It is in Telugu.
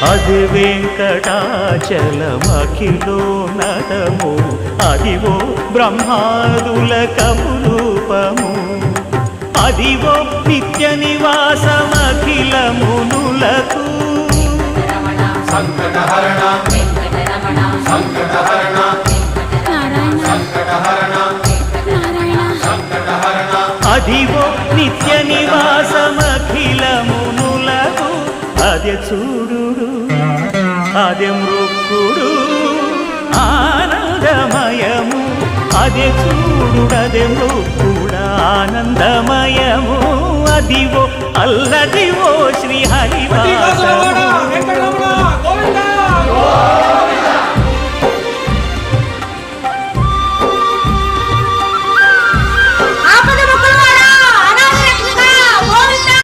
అది వెంకటాచలమఖిలోన్నతము అదివో బ్రహ్మాదుల కపురూపము అదివో నిత్య నివాసమఖిలమునులకు సంకటహరణ సంకటహరణ సంకటహరణ సంకటహరణ అదివో నిత్య నివాసమఖిలమునులకు అదే చూడు అదే మృక్కుడు ఆనందమయము అదే చూడుడదే మృక్కుడ ఆనందమయము అదివో అల్లదివో శ్రీ హరివాసము